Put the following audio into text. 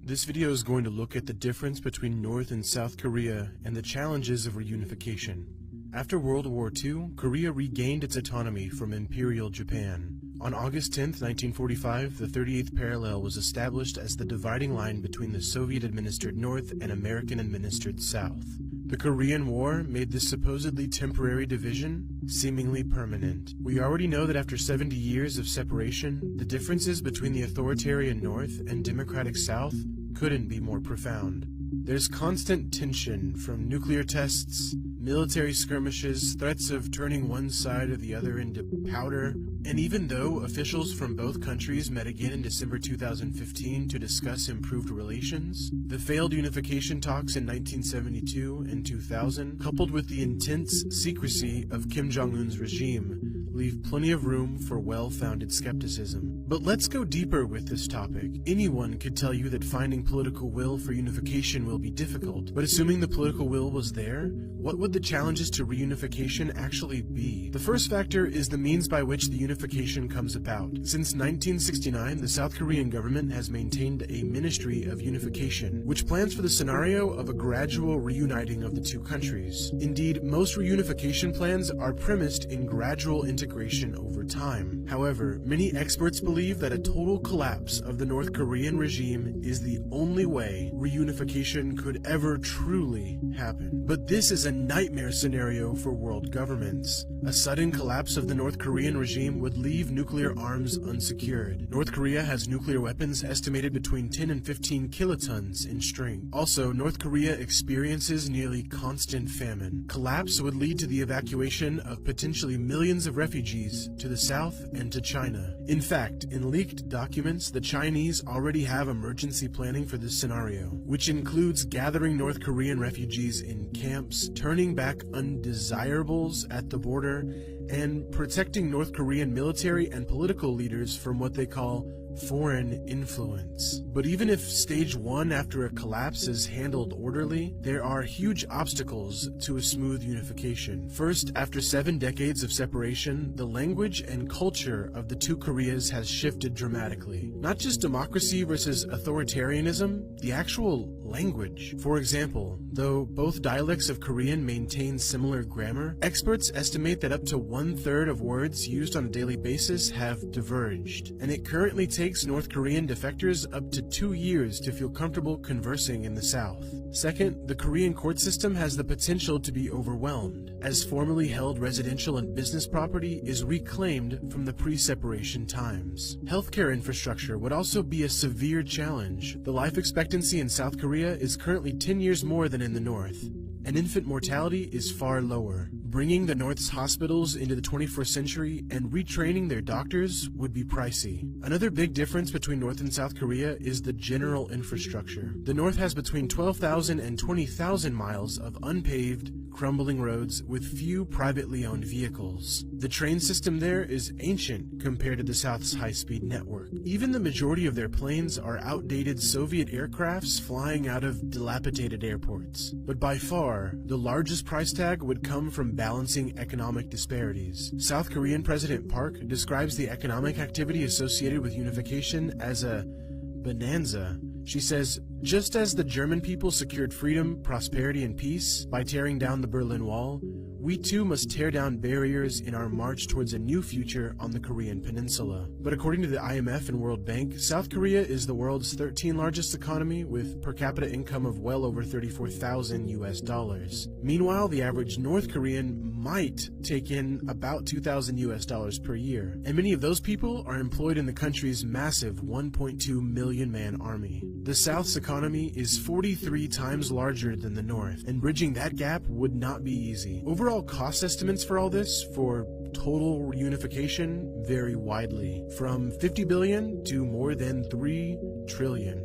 This video is going to look at the difference between North and South Korea and the challenges of reunification. After World War II, Korea regained its autonomy from Imperial Japan. On August 10, 1945, the 38th parallel was established as the dividing line between the Soviet-administered North and American-administered South. The Korean War made this supposedly temporary division seemingly permanent. We already know that after 70 years of separation, the differences between the authoritarian North and democratic South couldn't be more profound. There's constant tension from nuclear tests, military skirmishes, threats of turning one side or the other into powder, and even though officials from both countries met again in December 2015 to discuss improved relations, the failed unification talks in 1972 and 2000, coupled with the intense secrecy of Kim Jong-un's regime, leave plenty of room for well-founded skepticism. But let's go deeper with this topic. Anyone could tell you that finding political will for unification will be difficult, but assuming the political will was there, what would the challenges to reunification actually be? The first factor is the means by which the unification comes about. Since 1969, the South Korean government has maintained a Ministry of Unification, which plans for the scenario of a gradual reuniting of the two countries. Indeed, most reunification plans are premised in gradual integration over time. However, many experts believe that a total collapse of the North Korean regime is the only way reunification could ever truly happen. But this is a nightmare scenario for world governments. A sudden collapse of the North Korean regime would leave nuclear arms unsecured. North Korea has nuclear weapons estimated between 10 and 15 kilotons in strength. Also, North Korea experiences nearly constant famine. Collapse would lead to the evacuation of potentially millions of refugees to the south and to China. In fact, in leaked documents, the Chinese already have emergency planning for this scenario, which includes gathering North Korean refugees in camps, turning back undesirables at the border, and protecting North Korean military and political leaders from what they call foreign influence. But even if stage one after a collapse is handled orderly, there are huge obstacles to a smooth unification. First, after 7 decades of separation, the language and culture of the two Koreas has shifted dramatically. Not just democracy versus authoritarianism, the actual language. For example, though both dialects of Korean maintain similar grammar, experts estimate that up to 1/3 of words used on a daily basis have diverged, and it currently takes North Korean defectors up to 2 years to feel comfortable conversing in the South. Second, the Korean court system has the potential to be overwhelmed, as formerly held residential and business property is reclaimed from the pre-separation times. Healthcare infrastructure would also be a severe challenge. The life expectancy in South Korea is currently 10 years more than in the North, and infant mortality is far lower. Bringing the North's hospitals into the 21st century and retraining their doctors would be pricey. Another big difference between North and South Korea is the general infrastructure. The North has between 12,000 and 20,000 miles of unpaved, crumbling roads with few privately owned vehicles. The train system there is ancient compared to the South's high-speed network. Even the majority of their planes are outdated Soviet aircrafts flying out of dilapidated airports. But by far, the largest price tag would come from balancing economic disparities. South Korean President Park describes the economic activity associated with unification as a bonanza. She says, just as the German people secured freedom, prosperity, and peace by tearing down the Berlin Wall, we too must tear down barriers in our march towards a new future on the Korean peninsula. But according to the IMF and World Bank, South Korea is the world's 13th largest economy with per capita income of well over $34,000. Meanwhile, the average North Korean might take in about $2,000 per year, and many of those people are employed in the country's massive 1.2 million man army. The South's economy is 43 times larger than the North, and bridging that gap would not be easy. Overall cost estimates for all this, for total reunification, vary widely, from $50 billion to more than $3 trillion.